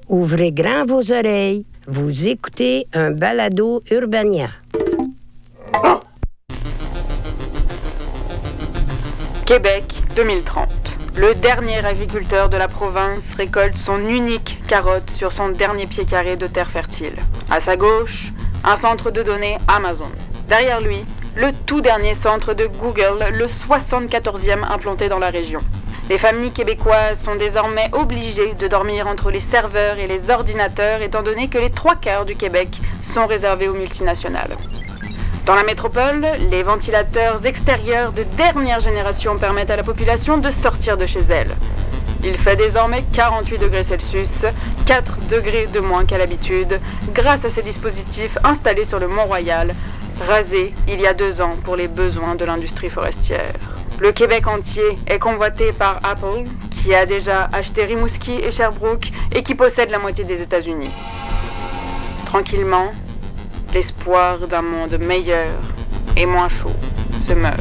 Ouvrez grand vos oreilles. Vous écoutez un balado Urbania. Québec 2030. Le dernier agriculteur de la province récolte son unique carotte sur son dernier pied carré de terre fertile. À sa gauche, un centre de données Amazon. Derrière lui, le tout dernier centre de Google, le 74e implanté dans la région. Les familles québécoises sont désormais obligées de dormir entre les serveurs et les ordinateurs étant donné que les 3/4 du Québec sont réservés aux multinationales. Dans la métropole, les ventilateurs extérieurs de dernière génération permettent à la population de sortir de chez elle. Il fait désormais 48 degrés Celsius, 4 degrés de moins qu'à l'habitude, grâce à ces dispositifs installés sur le Mont-Royal, rasés il y a 2 ans pour les besoins de l'industrie forestière. Le Québec entier est convoité par Apple, qui a déjà acheté Rimouski et Sherbrooke et qui possède la moitié des États-Unis. Tranquillement, l'espoir d'un monde meilleur et moins chaud se meurt.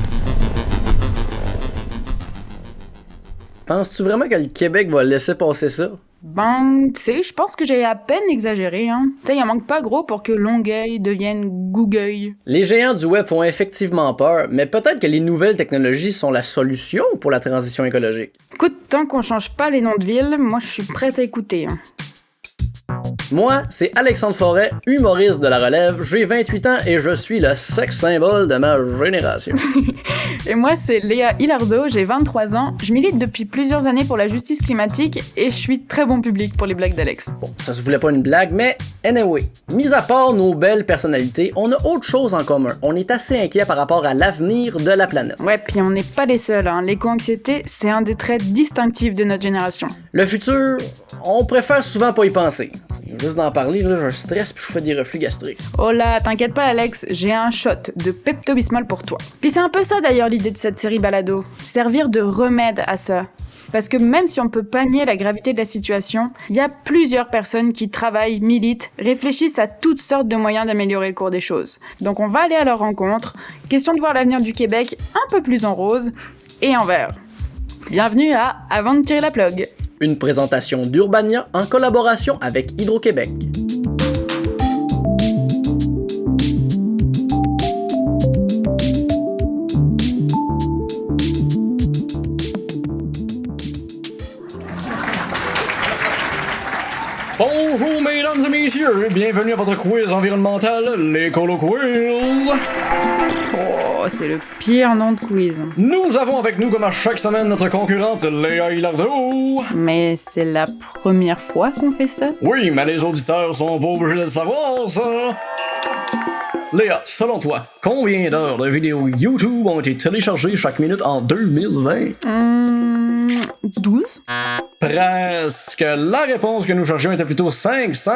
Penses-tu vraiment que le Québec va laisser passer ça? Ben, tu sais, je pense que j'ai à peine exagéré, hein. Tu sais, il en manque pas gros pour que Longueuil devienne Gougueuil. Les géants du web font effectivement peur, mais peut-être que les nouvelles technologies sont la solution pour la transition écologique. Écoute, tant qu'on change pas les noms de villes, moi je suis prête à écouter, hein. Moi, c'est Alexandre Forêt, humoriste de la relève, j'ai 28 ans et je suis le sex symbole de ma génération. Et moi, c'est Léa Hilardeau, j'ai 23 ans, je milite depuis plusieurs années pour la justice climatique et je suis très bon public pour les blagues d'Alex. Bon, ça se voulait pas une blague, mais anyway, mis à part nos belles personnalités, on a autre chose en commun. On est assez inquiet par rapport à l'avenir de la planète. Ouais, puis on n'est pas les seuls, hein. L'éco-anxiété, c'est un des traits distinctifs de notre génération. Le futur, on préfère souvent pas y penser. Juste d'en parler, là, je stresse puis je fais des reflux gastriques. Oh là, t'inquiète pas Alex, j'ai un shot de Pepto-Bismol pour toi. Puis c'est un peu ça d'ailleurs l'idée de cette série balado, servir de remède à ça. Parce que même si on peut pas nier la gravité de la situation, il y a plusieurs personnes qui travaillent, militent, réfléchissent à toutes sortes de moyens d'améliorer le cours des choses. Donc on va aller à leur rencontre, question de voir l'avenir du Québec un peu plus en rose et en vert. Bienvenue à Avant de tirer la plug. Une présentation d'Urbania en collaboration avec Hydro-Québec. Bonjour mesdames et messieurs, bienvenue à votre quiz environnemental, l'Écolo Quiz. Oh, c'est le pire nom de quiz. Nous avons avec nous comme à chaque semaine notre concurrente Léa Hilardeau. Mais c'est la première fois qu'on fait ça? Oui, mais les auditeurs sont pas obligés de le savoir, ça. Léa, selon toi, combien d'heures de vidéos YouTube ont été téléchargées chaque minute en 2020? 12? Presque. La réponse que nous cherchions était plutôt 500.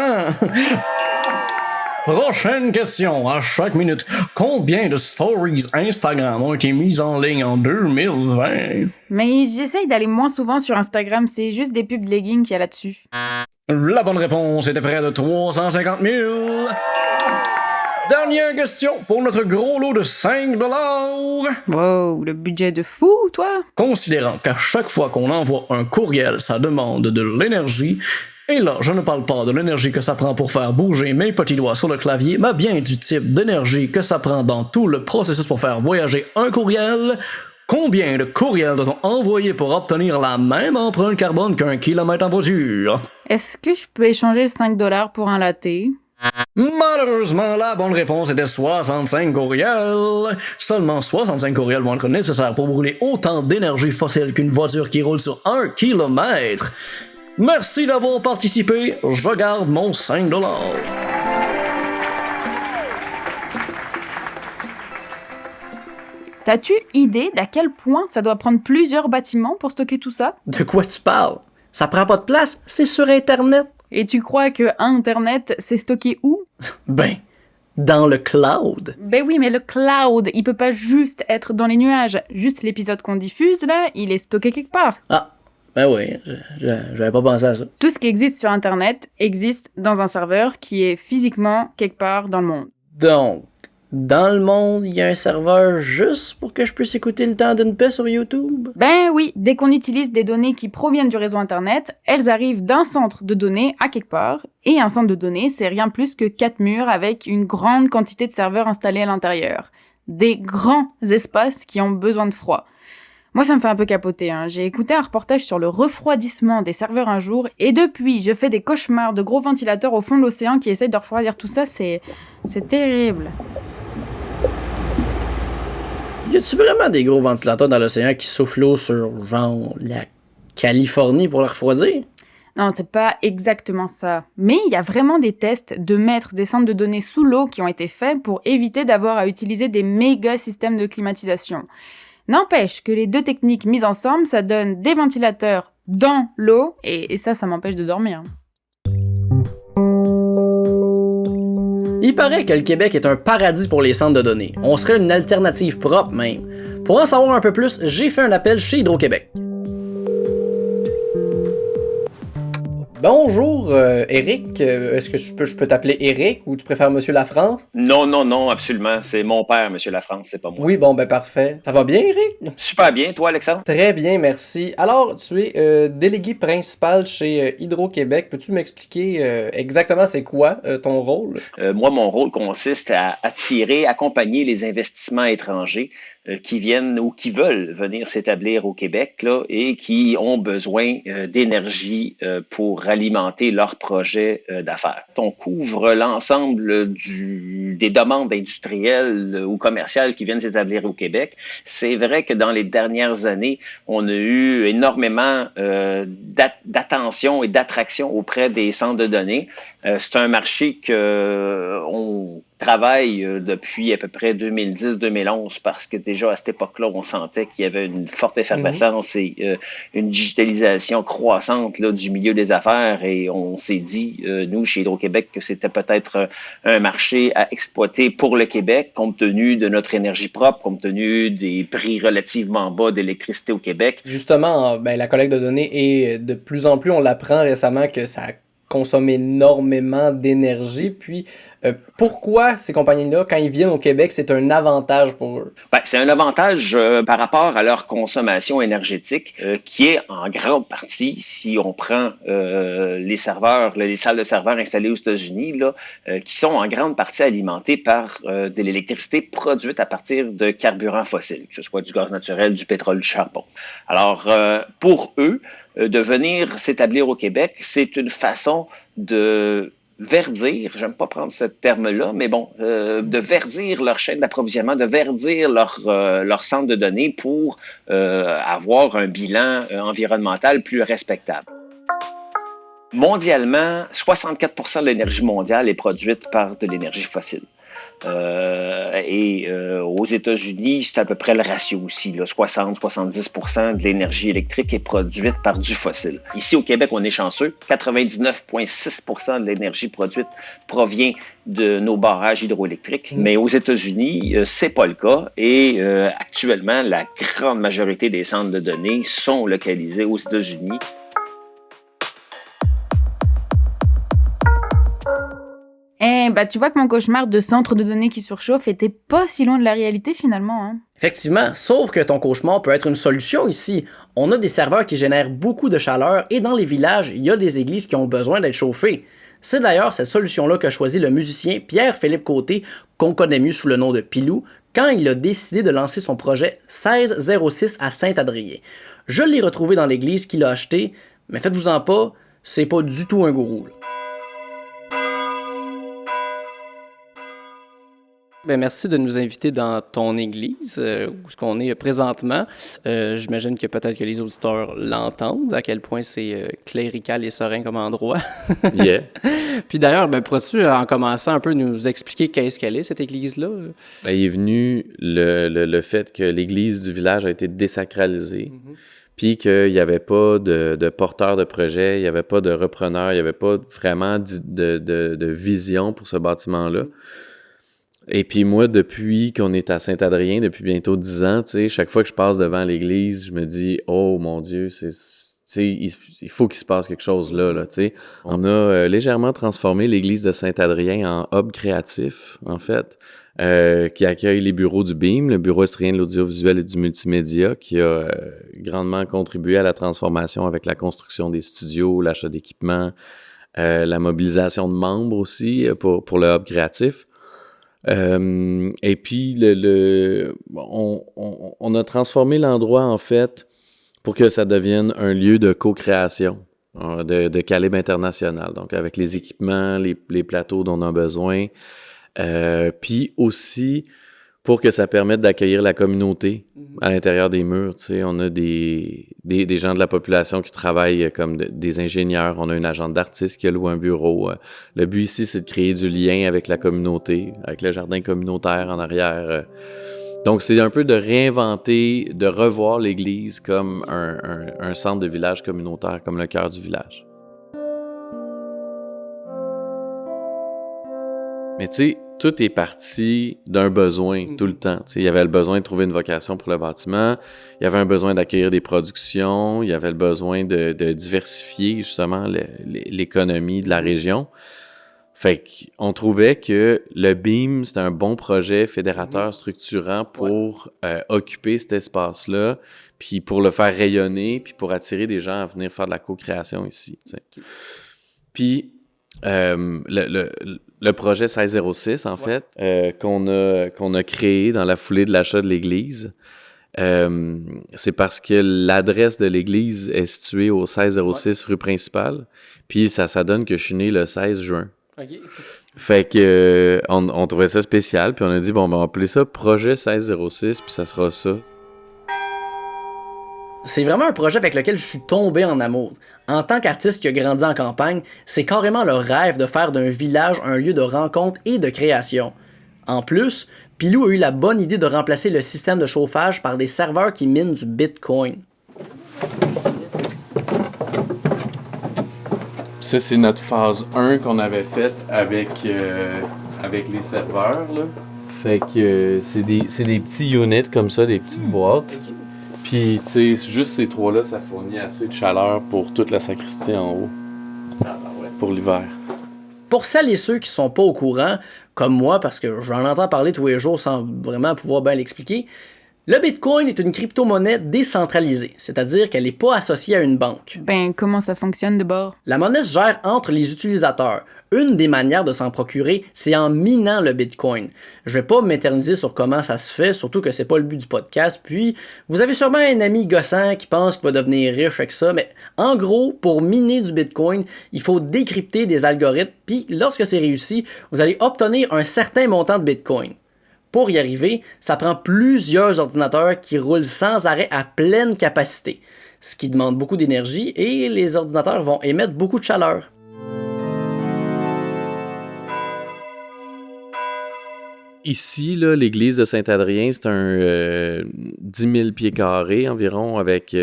Prochaine question, à chaque minute. Combien de stories Instagram ont été mises en ligne en 2020? Mais j'essaye d'aller moins souvent sur Instagram, c'est juste des pubs de leggings qu'il y a là-dessus. La bonne réponse était près de 350 000. Dernière question pour notre gros lot de 5 $. Wow, le budget de fou, toi? Considérant qu'à chaque fois qu'on envoie un courriel, ça demande de l'énergie, et là, je ne parle pas de l'énergie que ça prend pour faire bouger mes petits doigts sur le clavier, mais bien du type d'énergie que ça prend dans tout le processus pour faire voyager un courriel. Combien de courriels doit-on envoyer pour obtenir la même empreinte carbone qu'un kilomètre en voiture? Est-ce que je peux échanger le 5 $ pour un latte? Malheureusement, la bonne réponse était 65 courriels. Seulement 65 courriels vont être nécessaires pour brûler autant d'énergie fossile qu'une voiture qui roule sur 1 kilomètre. Merci d'avoir participé, je garde mon 5 $. T'as-tu idée d'à quel point ça doit prendre plusieurs bâtiments pour stocker tout ça? De quoi tu parles? Ça prend pas de place, c'est sur Internet. Et tu crois que Internet, c'est stocké où? Ben, dans le cloud. Ben oui, mais le cloud, il peut pas juste être dans les nuages. Juste l'épisode qu'on diffuse, là, il est stocké quelque part. Ah, ben oui, j'avais pas pensé à ça. Tout ce qui existe sur Internet existe dans un serveur qui est physiquement quelque part dans le monde. Donc, Dans le monde, il y a un serveur juste pour que je puisse écouter le temps d'une paix sur YouTube? Ben oui, dès qu'on utilise des données qui proviennent du réseau Internet, elles arrivent d'un centre de données à quelque part, et un centre de données, c'est rien plus que 4 murs avec une grande quantité de serveurs installés à l'intérieur. Des grands espaces qui ont besoin de froid. Moi, ça me fait un peu capoter, hein. J'ai écouté un reportage sur le refroidissement des serveurs un jour, et depuis, je fais des cauchemars de gros ventilateurs au fond de l'océan qui essayent de refroidir tout ça, c'est terrible. Y a-tu vraiment des gros ventilateurs dans l'océan qui soufflent l'eau sur, genre, la Californie pour la refroidir? Non, c'est pas exactement ça. Mais il y a vraiment des tests de mettre des centres de données sous l'eau qui ont été faits pour éviter d'avoir à utiliser des méga systèmes de climatisation. N'empêche que les deux techniques mises ensemble, ça donne des ventilateurs dans l'eau, et ça m'empêche de dormir. Il paraît que le Québec est un paradis pour les centres de données. On serait une alternative propre même. Pour en savoir un peu plus, j'ai fait un appel chez Hydro-Québec. Bonjour, Eric. Est-ce que je peux t'appeler Eric ou tu préfères Monsieur Lafrance? Non, absolument. C'est mon père, Monsieur Lafrance, c'est pas moi. Oui, bon, ben parfait. Ça va bien, Eric? Super bien, toi, Alexandre? Très bien, merci. Alors, tu es délégué principal chez Hydro-Québec. Peux-tu m'expliquer exactement c'est quoi ton rôle? Moi, mon rôle consiste à attirer, accompagner les investissements étrangers qui viennent ou qui veulent venir s'établir au Québec là, et qui ont besoin d'énergie pour alimenter leurs projets d'affaires. On couvre l'ensemble des demandes industrielles ou commerciales qui viennent s'établir au Québec. C'est vrai que dans les dernières années, on a eu énormément d'attention et d'attraction auprès des centres de données. C'est un marché que on travaille depuis à peu près 2010-2011 parce que déjà à cette époque-là, on sentait qu'il y avait une forte effervescence et une digitalisation croissante là, du milieu des affaires et on s'est dit, nous, chez Hydro-Québec, que c'était peut-être un marché à exploiter pour le Québec compte tenu de notre énergie propre, compte tenu des prix relativement bas d'électricité au Québec. Justement, ben, la collecte de données est de plus en plus, on l'apprend récemment que ça consomme énormément d'énergie. Puis, pourquoi ces compagnies-là, quand ils viennent au Québec, c'est un avantage pour eux? Ben, c'est un avantage par rapport à leur consommation énergétique qui est en grande partie, si on prend les serveurs, les salles de serveurs installées aux États-Unis, là, qui sont en grande partie alimentées par de l'électricité produite à partir de carburants fossiles, que ce soit du gaz naturel, du pétrole, du charbon. Alors, pour eux, de venir s'établir au Québec, c'est une façon de verdir, j'aime pas prendre ce terme-là, mais bon, de verdir leur chaîne d'approvisionnement, de verdir leur centre de données pour avoir un bilan environnemental plus respectable. Mondialement, 64% de l'énergie mondiale est produite par de l'énergie fossile. Aux États-Unis, c'est à peu près le ratio aussi. 60-70% de l'énergie électrique est produite par du fossile. Ici, au Québec, on est chanceux. 99,6% de l'énergie produite provient de nos barrages hydroélectriques. Mais aux États-Unis, c'est pas le cas. Et actuellement, la grande majorité des centres de données sont localisés aux États-Unis. Tu vois que mon cauchemar de centre de données qui surchauffe était pas si loin de la réalité finalement, hein. Effectivement, sauf que ton cauchemar peut être une solution ici. On a des serveurs qui génèrent beaucoup de chaleur et dans les villages, il y a des églises qui ont besoin d'être chauffées. C'est d'ailleurs cette solution-là qu'a choisi le musicien Pierre-Philippe Côté, qu'on connaît mieux sous le nom de Pilou, quand il a décidé de lancer son projet 1606 à Saint-Adrien. Je l'ai retrouvé dans l'église qu'il a achetée, mais faites-vous-en pas, c'est pas du tout un gourou, là. Ben, merci de nous inviter dans ton église, où ce qu'on est présentement. J'imagine que peut-être que les auditeurs l'entendent, à quel point c'est clérical et serein comme endroit. Yeah. Puis d'ailleurs, pourrais-tu, en commençant un peu, nous expliquer qu'est-ce qu'elle est, cette église-là? Ben, il est venu le fait que l'église du village a été désacralisée, puis qu'il n'y avait pas de porteur de projet, il n'y avait pas de repreneur, il n'y avait pas vraiment de vision pour ce bâtiment-là. Et puis moi, depuis qu'on est à Saint-Adrien, depuis bientôt 10 ans, tu sais, chaque fois que je passe devant l'église, je me dis « Oh mon Dieu, il faut qu'il se passe quelque chose là, tu sais. On a légèrement transformé l'église de Saint-Adrien en hub créatif, en fait, qui accueille les bureaux du BEAM, le Bureau estrien de l'audiovisuel et du multimédia, qui a grandement contribué à la transformation avec la construction des studios, l'achat d'équipements, la mobilisation de membres aussi pour le hub créatif. Et puis, on a transformé l'endroit, en fait, pour que ça devienne un lieu de co-création de calibre international. Donc, avec les équipements, les plateaux dont on a besoin. Puis aussi, pour que ça permette d'accueillir la communauté à l'intérieur des murs. Tu sais, on a des gens de la population qui travaillent comme des ingénieurs. On a une agente d'artistes qui a loué un bureau. Le but ici, c'est de créer du lien avec la communauté, avec le jardin communautaire en arrière. Donc, c'est un peu de réinventer, de revoir l'église comme un centre de village communautaire, comme le cœur du village. Mais tu sais, tout est parti d'un besoin tout le temps. Tu sais, il y avait le besoin de trouver une vocation pour le bâtiment, il y avait un besoin d'accueillir des productions, il y avait le besoin de diversifier justement l'économie de la région. Fait qu'on trouvait que le BEAM, c'était un bon projet fédérateur structurant pour occuper cet espace-là, puis pour le faire rayonner, puis pour attirer des gens à venir faire de la co-création ici. Tu sais. Puis le projet 1606, en fait, qu'on a créé dans la foulée de l'achat de l'église, c'est parce que l'adresse de l'église est située au 1606 rue principale, puis ça donne que je suis né le 16 juin. OK. Fait que on trouvait ça spécial, puis on a dit, bon, ben, on va appeler ça projet 1606, puis ça sera ça. C'est vraiment un projet avec lequel je suis tombé en amour. En tant qu'artiste qui a grandi en campagne, c'est carrément le rêve de faire d'un village un lieu de rencontre et de création. En plus, Pilou a eu la bonne idée de remplacer le système de chauffage par des serveurs qui minent du Bitcoin. Ça, c'est notre phase 1 qu'on avait faite avec les serveurs, là. Fait que c'est des petits units comme ça, des petites boîtes. Puis, tu sais, juste ces trois-là, ça fournit assez de chaleur pour toute la sacristie en haut. Pour l'hiver. Pour celles et ceux qui sont pas au courant, comme moi, parce que j'en entends parler tous les jours sans vraiment pouvoir bien l'expliquer, le Bitcoin est une crypto-monnaie décentralisée, c'est-à-dire qu'elle n'est pas associée à une banque. Ben, comment ça fonctionne de bord? La monnaie se gère entre les utilisateurs. Une des manières de s'en procurer, c'est en minant le Bitcoin. Je vais pas m'éterniser sur comment ça se fait, surtout que c'est pas le but du podcast, puis vous avez sûrement un ami gossant qui pense qu'il va devenir riche avec ça, mais en gros, pour miner du Bitcoin, il faut décrypter des algorithmes, puis lorsque c'est réussi, vous allez obtenir un certain montant de Bitcoin. Pour y arriver, ça prend plusieurs ordinateurs qui roulent sans arrêt à pleine capacité, ce qui demande beaucoup d'énergie et les ordinateurs vont émettre beaucoup de chaleur. Ici, là, l'église de Saint-Adrien, c'est un 10 000 pieds carrés environ, avec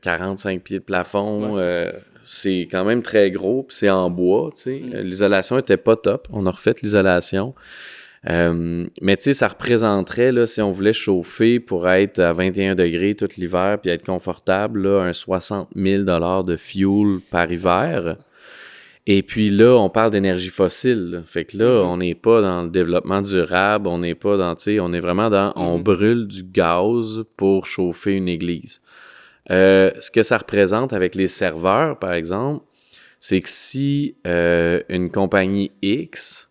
45 pieds de plafond. Ouais. C'est quand même très gros, puis c'est en bois, tu sais. L'isolation était pas top. On a refait l'isolation. Mais tu sais, ça représenterait, là, si on voulait chauffer pour être à 21 degrés tout l'hiver puis être confortable, là, un 60 000 $ de fuel par hiver. Et puis là, on parle d'énergie fossile. Là. Fait que là, on n'est pas dans le développement durable, on n'est pas dans, tu sais, on est vraiment dans, on brûle du gaz pour chauffer une église. Ce que ça représente avec les serveurs, par exemple, c'est que si une compagnie X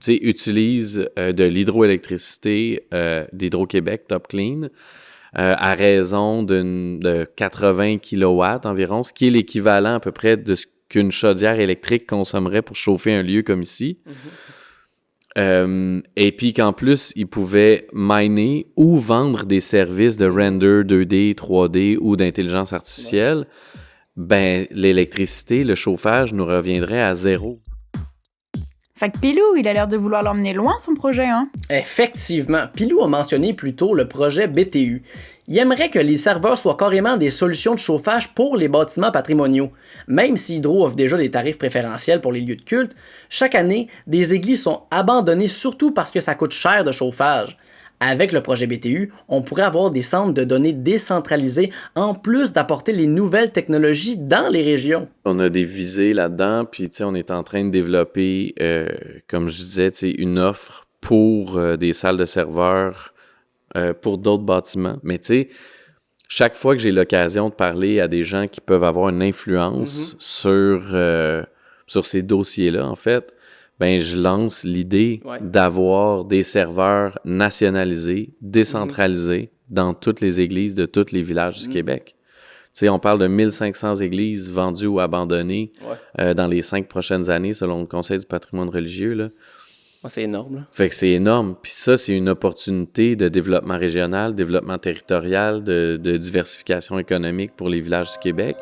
utilise de l'hydroélectricité d'Hydro-Québec Top Clean à raison de 80 kW environ, ce qui est l'équivalent à peu près de ce qu'une chaudière électrique consommerait pour chauffer un lieu comme ici. Et puis qu'en plus, ils pouvaient miner ou vendre des services de render 2D, 3D ou d'intelligence artificielle, ben l'électricité, le chauffage nous reviendrait à zéro. Fait que Pilou, il a l'air de vouloir l'emmener loin, son projet, hein? Effectivement. Pilou a mentionné plus tôt le projet BTU. Il aimerait que les serveurs soient carrément des solutions de chauffage pour les bâtiments patrimoniaux. Même si Hydro offre déjà des tarifs préférentiels pour les lieux de culte, chaque année, des églises sont abandonnées surtout parce que ça coûte cher de chauffage. Avec le projet BTU, on pourrait avoir des centres de données décentralisés en plus d'apporter les nouvelles technologies dans les régions. On a des visées là-dedans, puis on est en train de développer, comme je disais, une offre pour des salles de serveurs, pour d'autres bâtiments. Mais chaque fois que j'ai l'occasion de parler à des gens qui peuvent avoir une influence sur ces dossiers-là, en fait, ben je lance l'idée d'avoir des serveurs nationalisés, décentralisés dans toutes les églises de tous les villages du Québec. On parle de 1500 églises vendues ou abandonnées dans les 5 prochaines années, selon le Conseil du patrimoine religieux, là. C'est énorme, là. Fait que c'est énorme. Puis ça, c'est une opportunité de développement régional, développement territorial, de diversification économique pour les villages du Québec.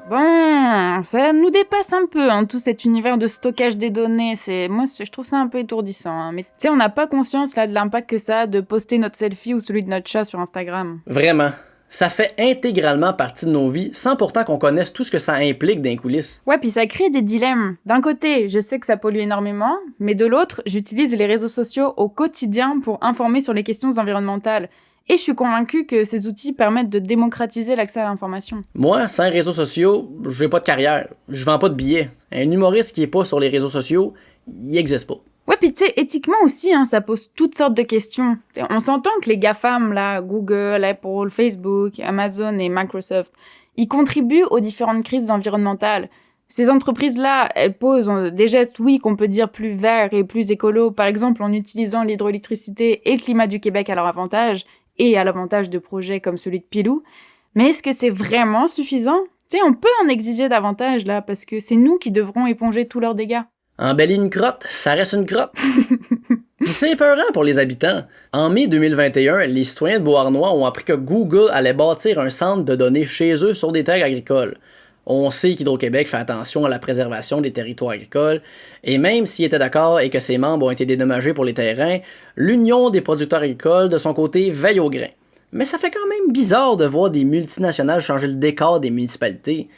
Bon, ça nous dépasse un peu, tout cet univers de stockage des données. Moi, je trouve ça un peu étourdissant. Mais on n'a pas conscience là de l'impact que ça a de poster notre selfie ou celui de notre chat sur Instagram. Vraiment. Ça fait intégralement partie de nos vies, sans pourtant qu'on connaisse tout ce que ça implique dans les coulisses. Ouais, puis ça crée des dilemmes. D'un côté, je sais que ça pollue énormément, mais de l'autre, j'utilise les réseaux sociaux au quotidien pour informer sur les questions environnementales. Et je suis convaincue que ces outils permettent de démocratiser l'accès à l'information. Moi, sans réseaux sociaux, j'ai pas de carrière. Je vends pas de billets. Un humoriste qui est pas sur les réseaux sociaux, il existe pas. Ouais, puis éthiquement aussi, ça pose toutes sortes de questions. On s'entend que les GAFAM, là, Google, Apple, Facebook, Amazon et Microsoft, ils contribuent aux différentes crises environnementales. Ces entreprises-là, elles posent des gestes, oui, qu'on peut dire plus verts et plus écolos, par exemple en utilisant l'hydroélectricité et le climat du Québec à leur avantage, et à l'avantage de projets comme celui de Pilou. Mais est-ce que c'est vraiment suffisant? On peut en exiger davantage, là, parce que c'est nous qui devrons éponger tous leurs dégâts. Embellir une crotte, ça reste une crotte. Puis c'est épeurant pour les habitants. En mai 2021, les citoyens de Beauharnois ont appris que Google allait bâtir un centre de données chez eux sur des terres agricoles. On sait qu'Hydro-Québec fait attention à la préservation des territoires agricoles, et même s'il était d'accord et que ses membres ont été dédommagés pour les terrains, l'Union des producteurs agricoles, de son côté, veille au grain. Mais ça fait quand même bizarre de voir des multinationales changer le décor des municipalités.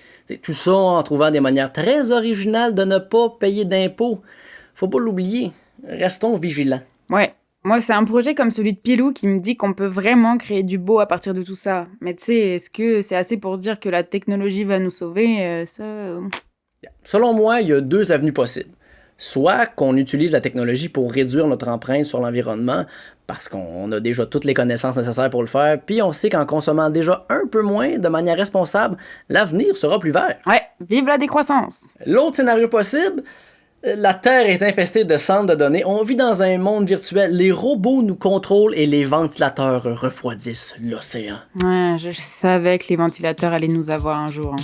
Tout ça en trouvant des manières très originales de ne pas payer d'impôts. Faut pas l'oublier. Restons vigilants. Ouais. Moi, c'est un projet comme celui de Pilou qui me dit qu'on peut vraiment créer du beau à partir de tout ça. Mais est-ce que c'est assez pour dire que la technologie va nous sauver? Selon moi, il y a 2 avenues possibles. Soit qu'on utilise la technologie pour réduire notre empreinte sur l'environnement, parce qu'on a déjà toutes les connaissances nécessaires pour le faire, puis on sait qu'en consommant déjà un peu moins de manière responsable, l'avenir sera plus vert. Ouais, vive la décroissance! L'autre scénario possible, la Terre est infestée de centres de données, on vit dans un monde virtuel, les robots nous contrôlent et les ventilateurs refroidissent l'océan. Ouais, je savais que les ventilateurs allaient nous avoir un jour.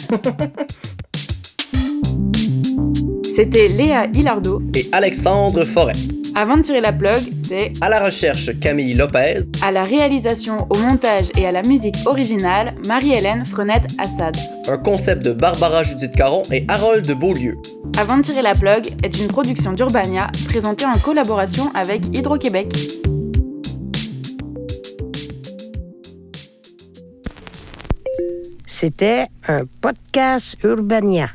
C'était Léa Hilardo et Alexandre Forêt. Avant de tirer la plug, c'est à la recherche Camille Lopez, à la réalisation, au montage et à la musique originale Marie-Hélène Frenette-Assad. Un concept de Barbara Judith Caron et Harold de Beaulieu. Avant de tirer la plug est une production d'Urbania présentée en collaboration avec Hydro-Québec. C'était un podcast Urbania.